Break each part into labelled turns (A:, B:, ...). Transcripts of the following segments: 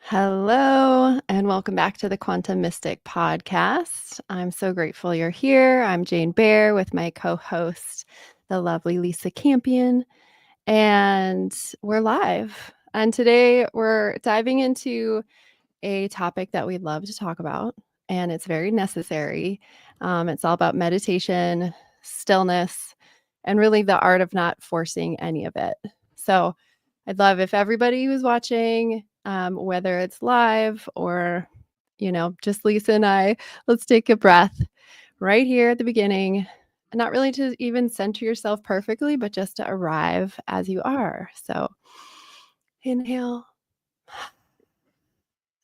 A: Hello, and welcome back to the Quantum Mystic Podcast. I'm so grateful you're here. I'm Jane Bear with my co host, the lovely Lisa Campion, and we're live. And today we're diving into a topic that we love to talk about, and it's very necessary. It's all about meditation, stillness, and really the art of not forcing any of it. So, I'd love if everybody who's watching, whether it's live or, just Lisa and I, let's take a breath right here at the beginning. And not really to even center yourself perfectly, but just to arrive as you are. So inhale,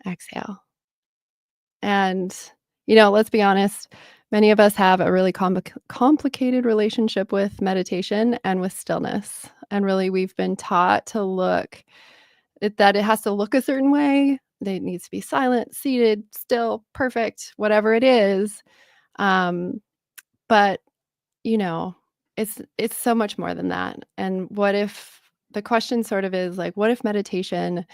A: exhale. And, let's be honest, many of us have a really complicated relationship with meditation and with stillness. And really, we've been taught to that it has to look a certain way. That it needs to be silent, seated, still, perfect, whatever it is. Um, but you know, it's so much more than that. And what if the question sort of is like, what if meditation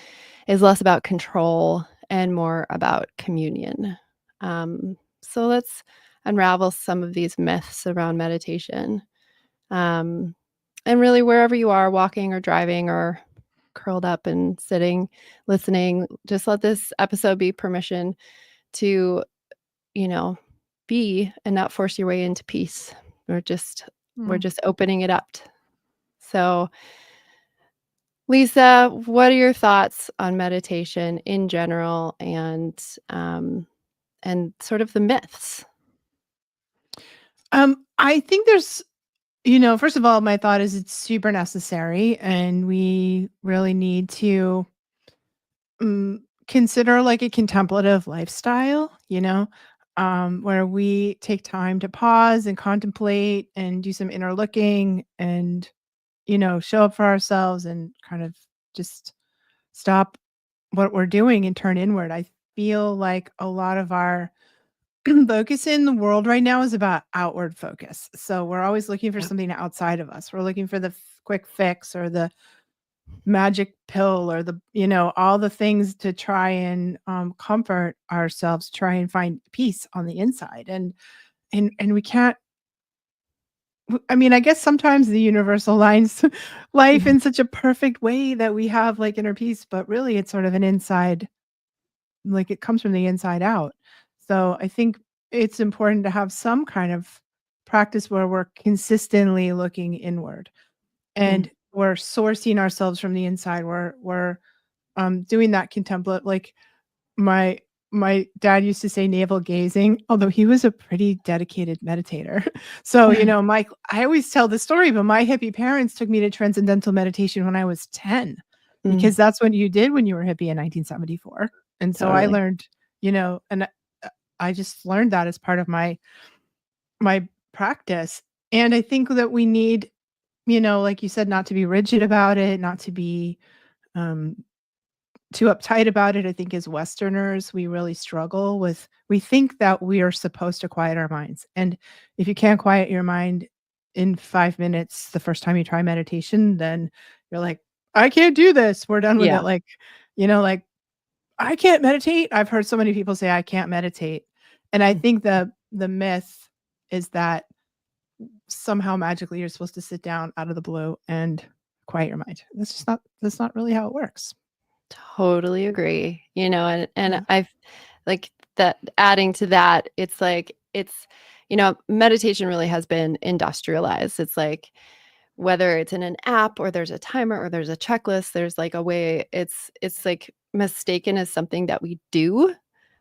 A: is less about control and more about communion? So let's unravel some of these myths around meditation. Um, and really, wherever you are, walking or driving or curled up and sitting, listening, just let this episode be permission to, you know, be and not force your way into peace. We're just we're
B: Mm.
A: just opening it up. So, Lisa, what are your thoughts on meditation in general and sort of the myths?
B: I think there's, first of all, my thought is it's super necessary, and we really need to consider like a contemplative lifestyle, where we take time to pause and contemplate and do some inner looking and, show up for ourselves and kind of just stop what we're doing and turn inward. I feel like a lot of our focus in the world right now is about outward focus. So we're always looking for
A: Yeah.
B: something outside of us. We're looking for the quick fix or the magic pill or all the things to try and comfort ourselves, try and find peace on the inside. And we can't. I mean, I guess sometimes the universe aligns life in such a perfect way that we have like inner peace, but really it's sort of an inside, like it comes from the inside out. So I think it's important to have some kind of practice where we're consistently looking inward
A: Mm.
B: and we're sourcing ourselves from the inside. We're doing that contemplate. Like my my dad used to say navel gazing, although he was a pretty dedicated meditator. So, Mike, I always tell the story, but my hippie parents took me to transcendental meditation when I was 10
A: Mm,
B: because that's what you did when you were hippie in 1974. And so I
A: totally.
B: learned, and I just learned that as part of my practice. And I think that we need, like you said, not to be rigid about it, not to be um too uptight about it. I think as Westerners, we really struggle with we think that we are supposed to quiet our minds. And if you can't quiet your mind in 5 minutes the first time you try meditation, then you're like, I can't do this. We're done with
A: Yeah.
B: it. Like I can't meditate. I've heard so many people say I can't meditate. And I
A: Mm.
B: think the myth is that somehow magically you're supposed to sit down out of the blue and quiet your mind. That's not really how it works.
A: Totally agree. And
B: Yeah.
A: I've like that adding to that, it's like meditation really has been industrialized. It's like whether it's in an app or there's a timer or there's a checklist, there's like a way it's like mistaken as something that we do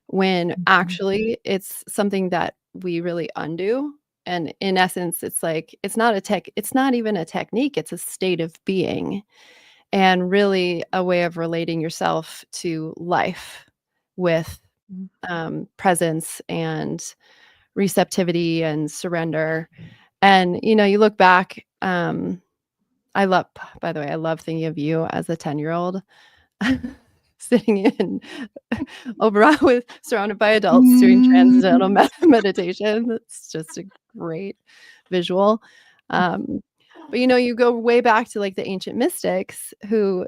A: when
B: Mhm.
A: actually it's something that we really undo. And in essence, it's like it's not even a technique, it's a state of being and really a way of relating yourself to life with
B: Mhm.
A: presence and receptivity and surrender. And you look back. I love, by the way, I love thinking of you as a 10-year-old sitting in over with surrounded by adults doing transcendental
B: Mm.
A: meditation. That's just a great visual. Um, but you go way back to like the ancient mystics who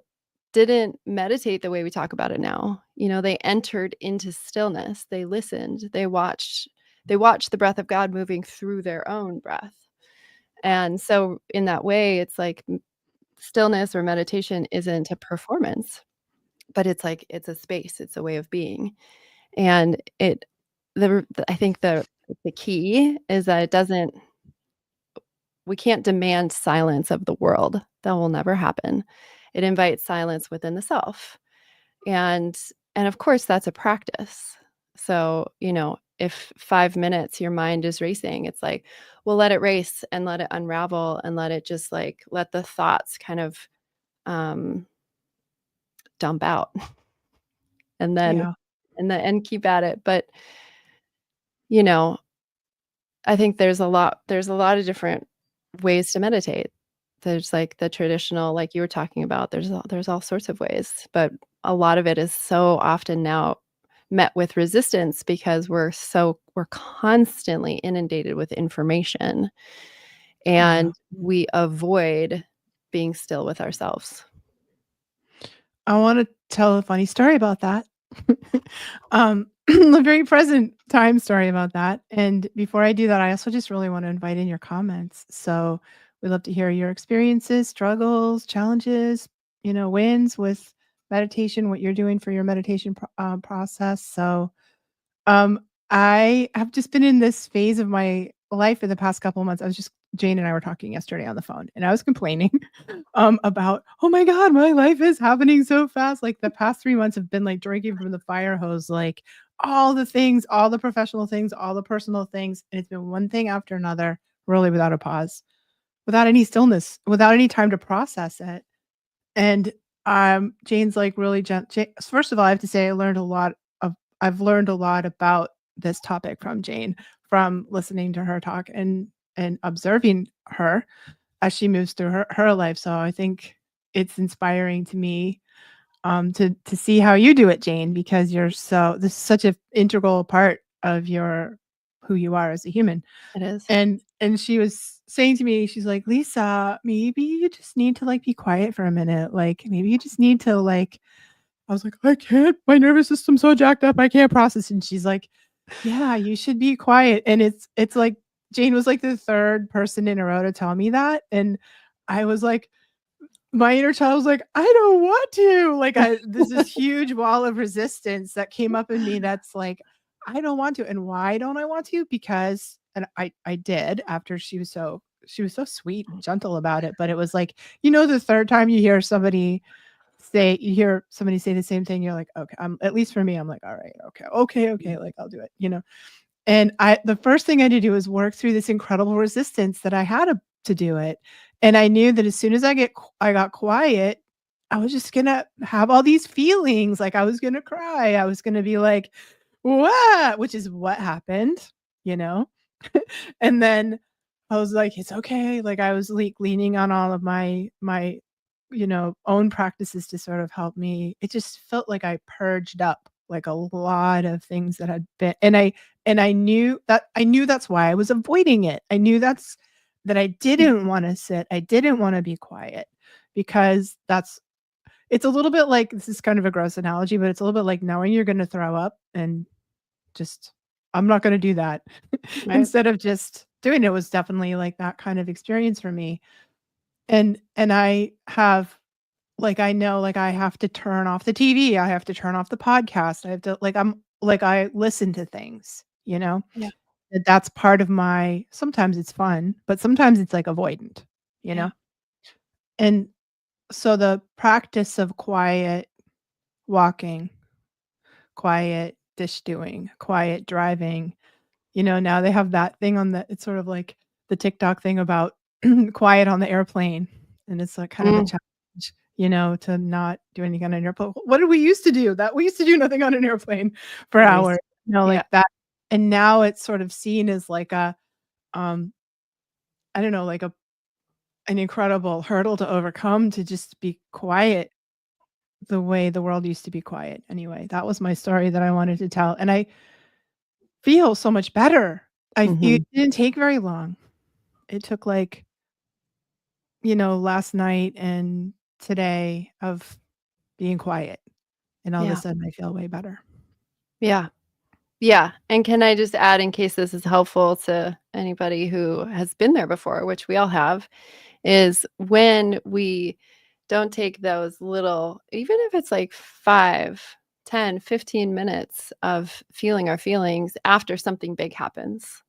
A: didn't meditate the way we talk about it now. They entered into stillness. They listened. They watched the breath of God moving through their own breath. And so in that way, it's like stillness or meditation isn't a performance, but it's like it's a space, it's a way of being. And I think the key is that it doesn't we can't demand silence of the world. That will never happen. It invites silence within the self. And of course that's a practice. So, if 5 minutes your mind is racing, it's like, well, let it race and let it unravel and let it just like let the thoughts kind of um dump out and then
B: Yeah.
A: and keep at it. But, you know, I think there's a lot of different ways to meditate. There's, like, the traditional, like you were talking about, there's all sorts of ways, but a lot of it is so often now met with resistance because we're constantly inundated with information,
B: Yeah.
A: and we avoid being still with ourselves.
B: I wanna tell a funny story about that. A very present time story about that, and before I do that, I also just really wanna invite in your comments. So, we'd love to hear your experiences, struggles, challenges, wins with meditation, what you're doing for your meditation process. So, um, I have just been in this phase of my life in the past couple of months. Jane and I were talking yesterday on the phone, and I was complaining, about, "Oh my god, my life is happening so fast." Like, the past 3 months have been like drinking from the fire hose, like, all the things, all the professional things, all the personal things, and it's been one thing after another, really without a pause, without any stillness, without any time to process it. And, Jane's, like, really first of all, I have to say of I've learned a lot about this topic from Jane, from listening to her talk and observing her as she moves through her life. So I think it's inspiring to me, to see how you do it, Jane, because this is such an integral part of your who you are as a human.
A: It is.
B: And she was saying to me, she's like, "Lisa, maybe you just need to, like, be quiet for a minute. Like, maybe you just need to, like." I was like, "I can't. My nervous system's so jacked up, I can't process." And she's like, "Yeah, you should be quiet." And it's like Jane was, like, the 3rd person in a row to tell me that, and I was like, my inner child was like, "I don't want to." Like, there's this huge wall of resistance that came up in me that's like, "I don't want to." And why don't I want to? Because and I did after she was so sweet and gentle about it, but it was like, the 3rd time you hear somebody say the same thing, you're like, "Okay." At least for me, I'm like, "All right, okay, okay, okay, like, I'll do it." And the first thing I had to do was work through this incredible resistance that I had to do it. And I knew that as soon as I got quiet, I was just gonna have all these feelings, like I was gonna cry, I was gonna be like, "What?" Which is what happened, you know? And then I was like, "It's okay." Like, I was, like, leaning on all of my own practices to sort of help me. It just felt like I purged up, like, a lot of things that had been and I knew that's why I was avoiding it. I knew that I didn't wanna sit, I didn't wanna be quiet because it's a little bit like this is kind of a gross analogy, but it's a little bit like knowing you're gonna throw up and just, "I'm not gonna do that."
A: Right?
B: Instead of just doing it was definitely like that kind of experience for me. And I have like, I know, like, I have to turn off the TV, I have to turn off the podcast, I have to I listen to things, you know?
A: Yeah.
B: That's part of my sometimes it's fun, but sometimes it's, like, avoidant, you
A: Yeah.
B: know? And so the practice of quiet walking, quiet dish doing, quiet driving, now they have that thing on it's sort of like the TikTok thing about quiet on the airplane, and it's, like, kind of a
A: Mm,
B: challenge, to not do anything on an airplane. What did we used to do? That we used to do nothing on an airplane for
A: nice.
B: hours,
A: Yeah.
B: like that, and now it's sort of seen as like um, I don't know, like an incredible hurdle to overcome to just be quiet the way the world used to be quiet. Anyway, that was my story that I wanted to tell, and I feel so much better. It
A: Mhm.
B: didn't take very long. It took, like, last night and today of being quiet, and all of a
A: Yeah.
B: sudden I feel way better.
A: Yeah. Yeah, and can I just add in case this is helpful to anybody who has been there before, which we all have, is when we don't take those little even if it's like 5, 10, 15 minutes of feeling our feelings after something big happens,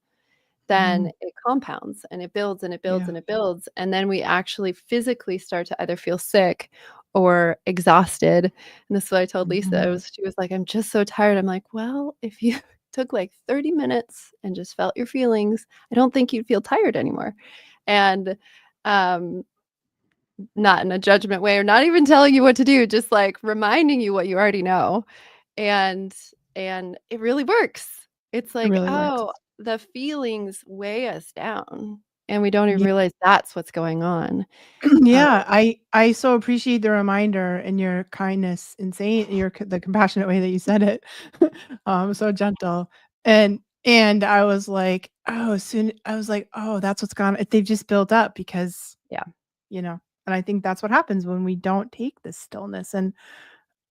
A: then
B: Mhm.
A: it compounds and it builds and it builds
B: Yeah.
A: and it builds, and then we actually physically start to either feel sick or exhausted, and this is what I told Lisa,
B: Mhm.
A: she was like, "I'm just so tired." I'm like, "Well, if you took, like, 30 minutes and just felt your feelings, I don't think you'd feel tired anymore." And, um, not in a judgment way or not even telling you what to do, just, like, reminding you what you already know, and it really works. It's
B: It
A: like,
B: really works.
A: oh, the feelings weigh us down, and we don't even
B: Yeah.
A: realize that's what's going on. Uh,
B: Yeah, I so appreciate the reminder and your kindness in saying the compassionate way that you said it. So gentle. And I was like, "Oh," soon I was like, "Oh, that's what's gone." They've just built up because,
A: yeah,
B: you know, and I think that's what happens when we don't take this stillness. And,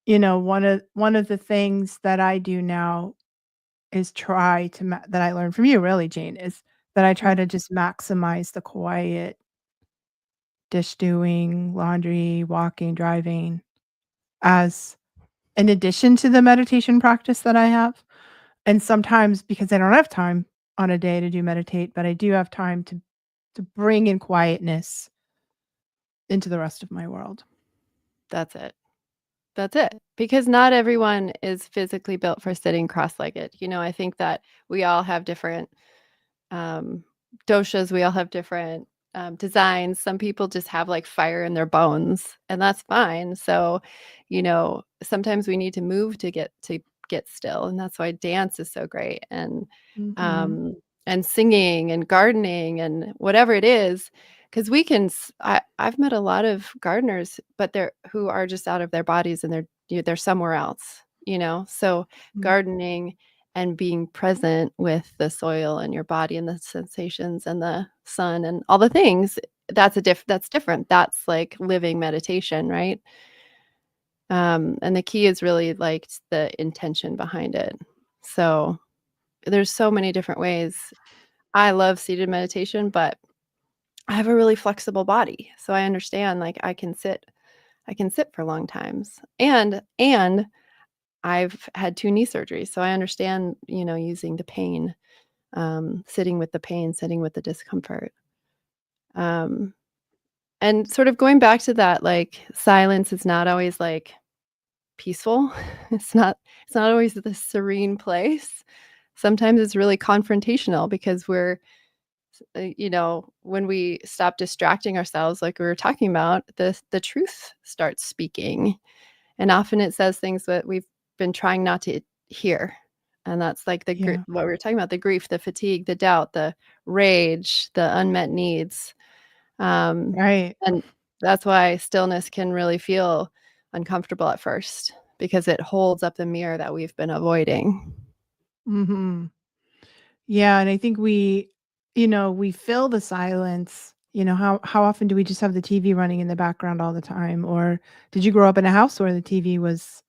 B: one of the things that I do now is try to that I learned from you really, Jane, is that I try
A: mm,
B: to just maximize the quiet dish doing, laundry, walking, driving as an addition to the meditation practice that I have. And sometimes because I don't have time on a day to do meditate, but I do have time to bring in quietness into the rest of my world.
A: that's it. That's it, because not everyone is physically built for sitting cross-legged, I think that we all have different um, doshas, we all have different, designs. Some people just have, like, fire in their bones, and that's fine. So, sometimes we need to move to get still, and that's why dance is so great,
B: Mhm.
A: um, and singing and gardening and whatever it is, because we can I've met a lot of gardeners, but they're who are just out of their bodies and they're somewhere else, So
B: Mm.
A: gardening and being present with the soil and your body and the sensations and the sun and all the things, that's different. That's like living meditation, right? And the key is really like the intention behind it. So there's so many different ways. I love seated meditation, but I have a really flexible body. So I understand like I can sit for long times. And I've had 2 knee surgeries. So I understand, using the pain, sitting with the pain, sitting with the discomfort. Um, and sort of going back to that, like, silence is not always, like, peaceful. It's not always this serene place. Sometimes it's really confrontational because when we stop distracting ourselves like we were talking about, the truth starts speaking, and often it says things that we've been trying not to hear, and that's like
B: Yeah.
A: what we were talking about, the grief, the fatigue, the doubt, the rage, the unmet needs. Um,
B: Right.
A: and that's why stillness can really feel uncomfortable at first because it holds up the mirror that we've been avoiding.
B: Mhm. Yeah, and I think we fill the silence. How often do we just have the TV running in the background all the time? Or did you grow up in a house where the TV was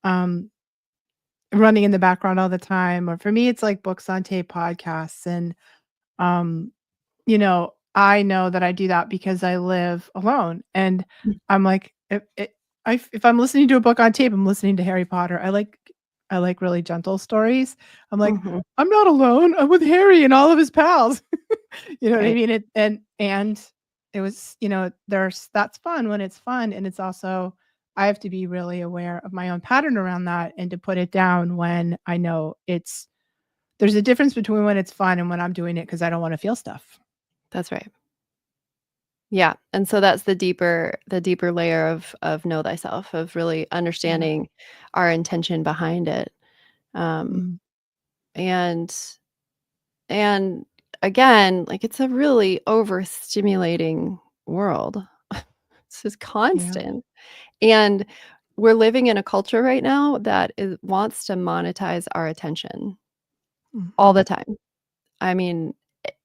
B: um running in the background all the time? Or for me it's like books on tape, podcasts, and um I know that I do that because I live alone, and
A: Mm,
B: I'm like, if I'm listening to a book on tape, I'm listening to Harry Potter. I like really gentle stories. I'm like,
A: mhm,
B: "I'm not alone. I'm with Harry and all of his pals." You know what I
A: right,
B: mean? And it was, there's that's fun when it's fun, and it's also I have to be really aware of my own pattern around that and to put it down when I know there's a difference between when it's fun and when I'm doing it because I don't wanna feel stuff.
A: that's right. Yeah, and so that's the deeper layer of know thyself, of really
B: Yeah.
A: understanding our intention behind it. Um,
B: Mhm.
A: and and again, like, it's a really overstimulating world. It's just
B: Yeah.
A: constant. And we're living in a culture right now that wants to monetize our attention all
B: Mhm.
A: the time. I mean,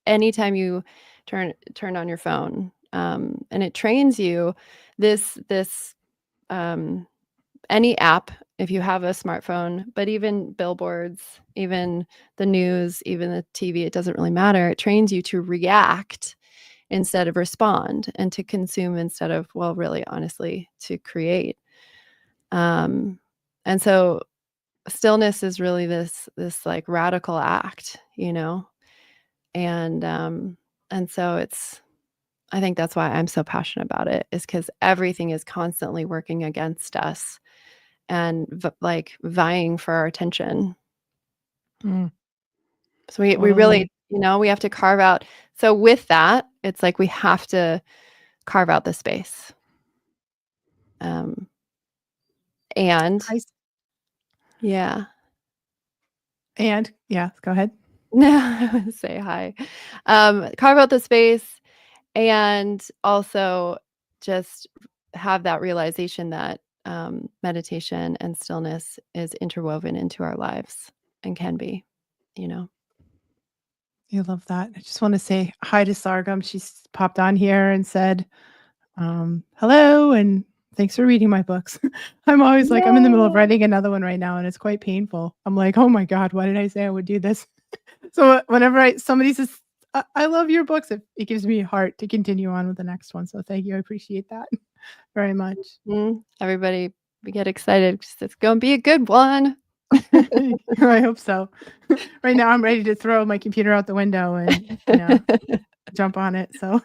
A: anytime you turn on your phone, and it trains you this any app, if you have a smartphone, but even billboards, even the news, even the TV, it doesn't really matter. It trains you to react instead of respond and to consume instead of, well, really, honestly, to create. Um, and so stillness is really this like radical act, you know? And so it's I think that's why I'm so passionate about it is because everything is constantly working against us and like vying for our attention.
B: Mm,
A: So we
B: totally.
A: really, we have to carve out. So with that, it's like we have to carve out the space. Um, and
B: I s
A: yeah,
B: and yeah, go ahead.
A: no, I would say hi. Carve out the space and also just have that realization that meditation and stillness is interwoven into our lives and can be, you know.
B: You love that. I just wanna say hi to Sargam. She's popped on here and said, "Hello, and thanks for reading my books." I'm always like I'm in the middle of
A: Yay!
B: writing another one right now, and it's quite painful. I'm like, "Oh my god, why did I say I would do this?" So, whenever somebody says, "I love your books," it gives me heart to continue on with the next one, so thank you, I appreciate that very much.
A: Everybody get excited 'cause it's gonna be a good one.
B: I hope so. Right now, I'm ready to throw my computer out the window and, jump on it, so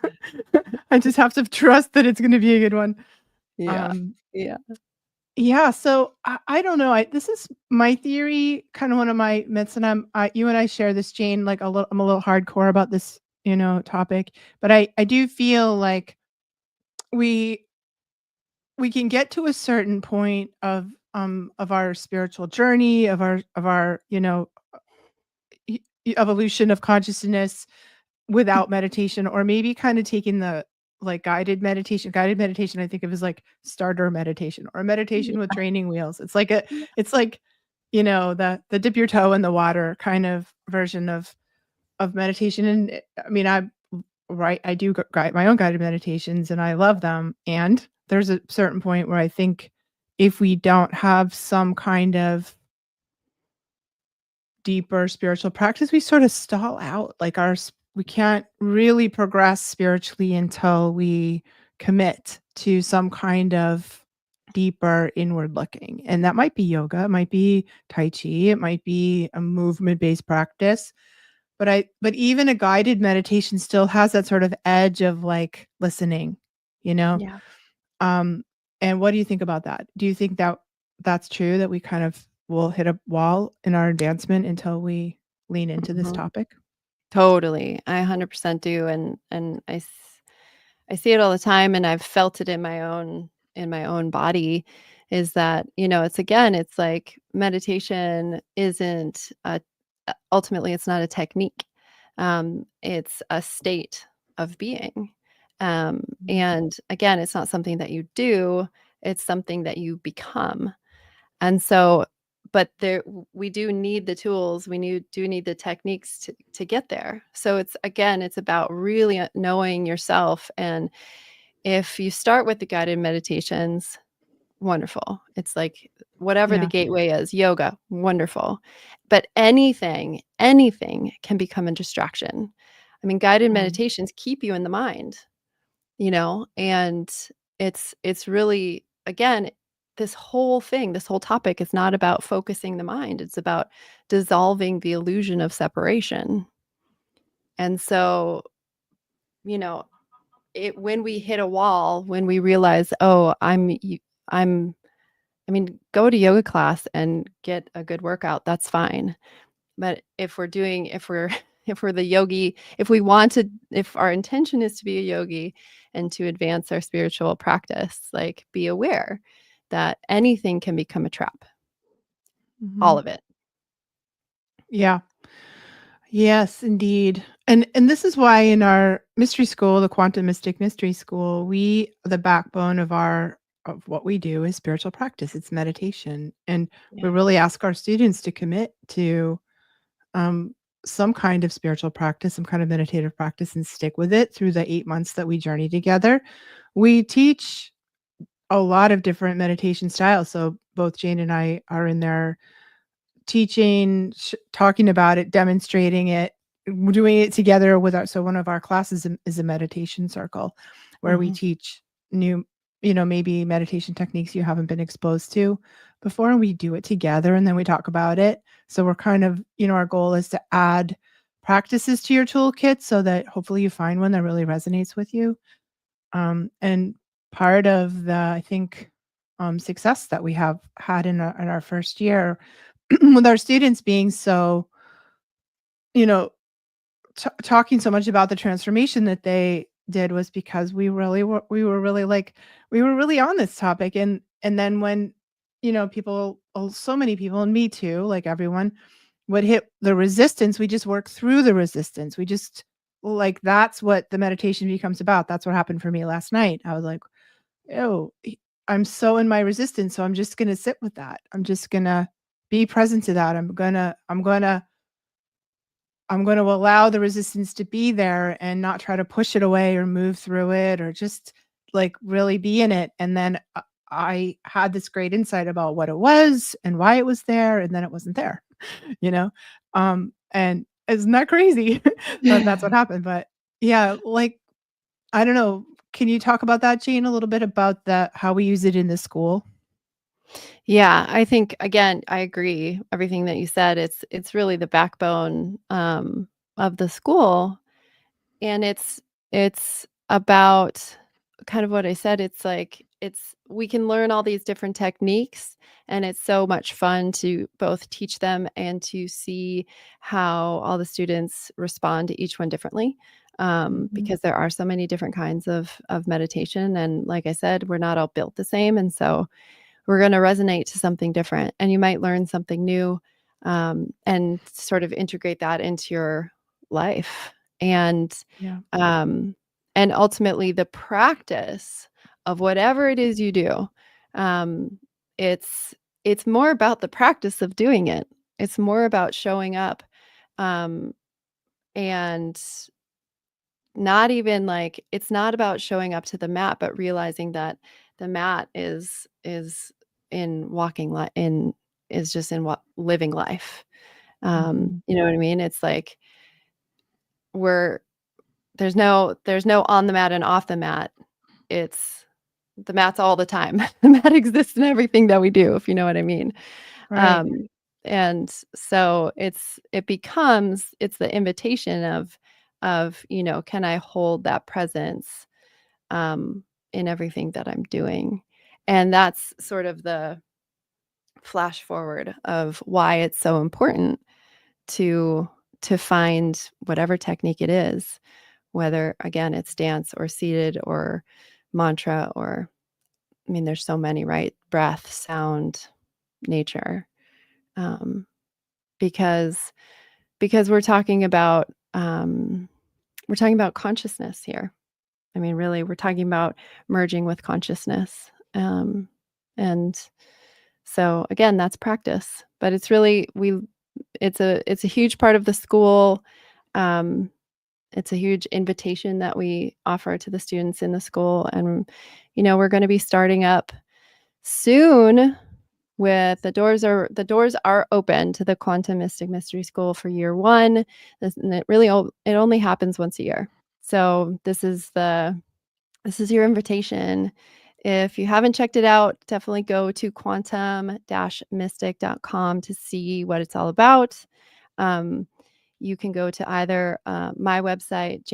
B: I just have to trust that it's gonna be a good one.
A: Yeah,
B: Um,
A: yeah.
B: yeah, so I don't know, I this is my theory, kinda one of my myths, and you and I share this, Jane, like, I'm a little hardcore about this, topic, but I do feel like we we can get to a certain point of our spiritual journey, of our, evolution of consciousness without meditation, or maybe kinda taking the, like, guided meditation I think of as, like, starter meditation or meditation with training wheels. It's like, the dip your toe in the water kind of version of meditation, and, I mean, I do guide my own guided meditations, and I love them, and there's a certain point where I think if we don't have some kind of deeper spiritual practice, we sort of stall out. Like we can't really progress spiritually until we commit to some kind of deeper inward looking. And that might be yoga, it might be tai chi, it might be a movement based practice. But even a guided meditation still has that sort of edge of like listening, you know?
A: Yeah.
B: Um, and what do you think about that? Do you think that that's true, that we kind of will hit a wall in our advancement until we lean into this
A: Mhm.
B: topic?
A: Totally. I 100% do, and I see it all the time, and I've felt it in my own body, is that, it's again, it's like meditation isn't ultimately, it's not a technique. It's a state of being.
B: Mhm.
A: And again, it's not something that you do, it's something that you become. And so, but we do need the tools, do need the techniques to get there. So it's again, it's about really knowing yourself. And if you start with the guided meditations, wonderful. It's like whatever the
B: Yeah.
A: gateway is, yoga, wonderful. But anything can become a distraction. I mean, guided
B: Mm.
A: meditations keep you in the mind, and it's really, again, this whole topic is not about focusing the mind, it's about dissolving the illusion of separation. And so, you know when we hit a wall, when we realize, oh, I'm I mean, go to yoga class and get a good workout, that's fine. But if we're if we're the yogi, if our intention is to be a yogi and to advance our spiritual practice, like, be aware that anything can become a trap, all
B: Mhm.
A: of it.
B: Yeah. Yes, indeed. And this is why in our mystery school, the Quantum Mystic Mystery School, the backbone of what we do is spiritual practice. It's meditation. And we
A: Yeah.
B: really ask our students to commit to um, some kind of spiritual practice, some kind of meditative practice, and stick with it through the 8 months that we journey together. We teach a lot of different meditation styles. So both Jane and I are in there teaching, talking about it, demonstrating it, doing it together with our so one of our classes is a meditation circle where we
A: Mhm.
B: teach new, maybe meditation techniques you haven't been exposed to before, and we do it together and then we talk about it. So we're kind of, our goal is to add practices to your toolkit so that hopefully you find one that really resonates with you. And part of the, I think, success that we have had in our first year with our students being so, you know, talking so much about the transformation that they did was because we were really on this topic. And then when, people, so many people, and me too, like everyone, would hit the resistance, we just work through the resistance. We just, like, that's what the meditation becomes about. That's what happened for me last night. I was like, oh, I'm so in my resistance, so I'm just gonna sit with that. I'm just gonna be present to that. I'm going to allow the resistance to be there and not try to push it away or move through it or just, like, really be in it. And then I had this great insight about what it was and why it was there, and then it wasn't there, you know? And isn't that crazy that that's what happened? But yeah, like, I don't know. Can you talk about that, Jane, a little bit about that, how we use it in the school?
A: Yeah, I think again, I agree everything that you said. It's really the backbone of the school, and it's about kind of what I said. It's like it's we can learn all these different techniques, and it's so much fun to both teach them and to see how all the students respond to each one differently.
B: Mhm.
A: Because there are so many different kinds of meditation, and like I said, we're not all built the same, and so we're gonna resonate to something different, and you might learn something new, and sort of integrate that into your life. And,
B: Yeah.
A: um, and ultimately the practice of whatever it is you do, um, it's it's more about the practice of doing it. It's more about showing up, um, and not even like it's not about showing up to the mat, but realizing that the mat is in walking li in is just in what living life.
B: Mhm.
A: You know what I mean? It's like we're there's no on the mat and off the mat. It's the mat's all the time. The mat exists in everything that we do, if you know what I mean.
B: Right.
A: Um, and so it's the invitation of, can I hold that presence in everything that I'm doing? And that's sort of the flash forward of why it's so important to to find whatever technique it is, whether again it's dance or seated or mantra or I mean there's so many, right? Breath, sound, nature. Um, because we're talking about consciousness here. I mean, really, we're talking about merging with consciousness. And so again, that's practice, but it's really it's a huge part of the school. Um, it's a huge invitation that we offer to the students in the school, and we're going to be starting up soon with the doors are open to the Quantum Mystic Mystery School for year one. And it only happens once a year. So this is your invitation. If you haven't checked it out, definitely go to quantum-mystic.com to see what it's all about. Um, you can go to either my website,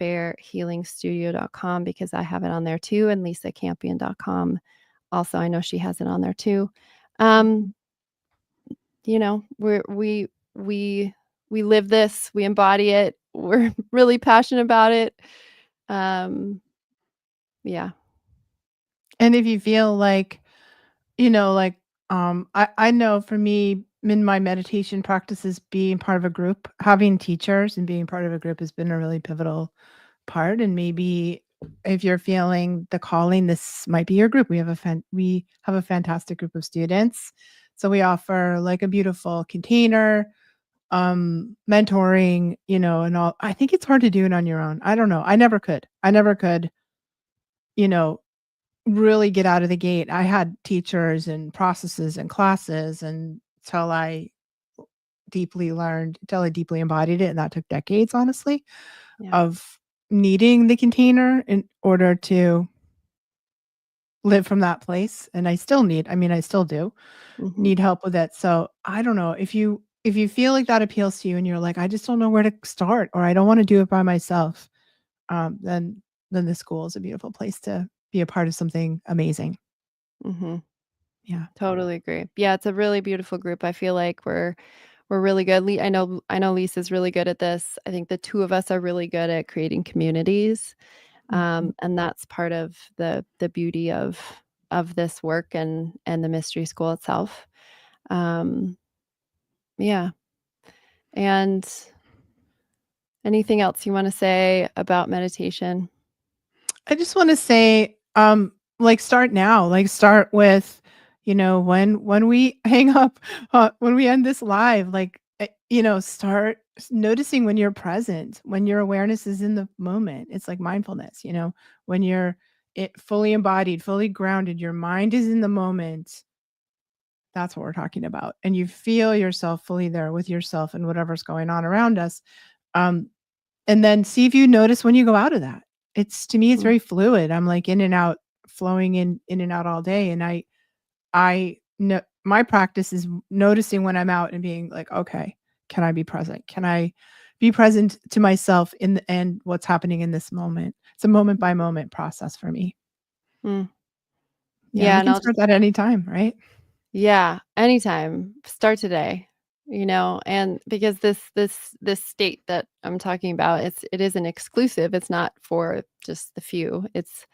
A: janebearhealingstudio.com, because I have it on there too, and lisacampion.com. Also, I know she has it on there too. Um,
B: Mhm.
A: we we live this, we embody it. We're really passionate about it. Um, yeah.
B: And if you feel like, like, I know for me in my meditation practices, being part of a group, having teachers and being part of a group has been a really pivotal part. And maybe if you're feeling the calling, this might be your group. We have a fantastic group of students. So we offer, like, a beautiful container, mentoring, and all. I think it's hard to do it on your own. I don't know. I never could, you know, really get out of the gate. I had teachers and processes and classes until I deeply learned, until I deeply embodied it, and that took decades, honestly,
A: Yeah.
B: of needing the container in order to live from that place, and I still do
A: Mhm.
B: need help with it. So, I don't know, if you feel like that appeals to you and you're like, "I just don't know where to start," or "I don't wanna do it by myself," then the school is a beautiful place to be a part of something amazing.
A: Mhm.
B: Yeah.
A: Totally agree. Yeah, it's a really beautiful group. I feel like we're really good. I know Lisa's really good at this. I think the 2 of us are really good at creating communities,
B: Mhm.
A: and that's part of the beauty of this work and the mystery school itself. Um, yeah, and anything else you wanna say about meditation?
B: I just wanna say, like, start now, like, start with, when we hang up, when we end this live, like, start noticing when you're present, when your awareness is in the moment. It's like mindfulness, when you're fully embodied, fully grounded, your mind is in the moment. That's what we're talking about, and you feel yourself fully there with yourself and whatever's going on around us. Um, and then see if you notice when you go out of that. It's to me, it's
A: Mm,
B: very fluid. I'm like in and out, flowing in and out all day. And I know my practice is noticing when I'm out and being like, okay, can I be present? Can I be present to myself in the and what's happening in this moment? It's a moment by moment process for me.
A: mm.
B: Yeah,
A: Yeah,
B: we
A: and
B: can
A: I'll just
B: start that anytime, right?
A: yeah, anytime. Start today, and because this state that I'm talking about, it isn't exclusive. It's not for just the few. It's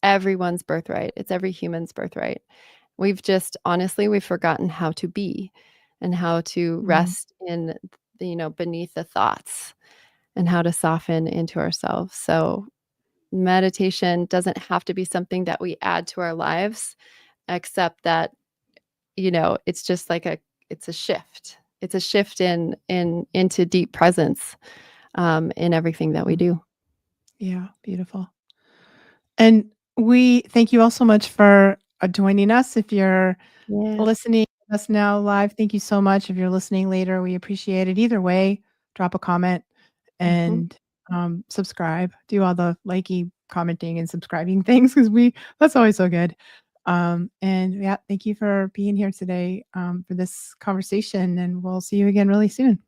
A: everyone's birthright. It's every human's birthright. We've just honestly, we've forgotten how to be and how to
B: Mhm.
A: rest in beneath the thoughts and how to soften into ourselves. So meditation doesn't have to be something that we add to our lives, except that it's just like it's a shift. It's a shift into deep presence, in everything that we
B: Mm.
A: do.
B: Yeah, beautiful. And we thank you all so much for joining us. If you're
A: Yeah.
B: listening to us now live, thank you so much. If you're listening later, we appreciate it. Either way, drop a comment
A: Mhm.
B: and subscribe. Do all the likey, commenting, and subscribing things because we that's always so good. And yeah, thank you for being here today for this conversation, and we'll see you again really soon.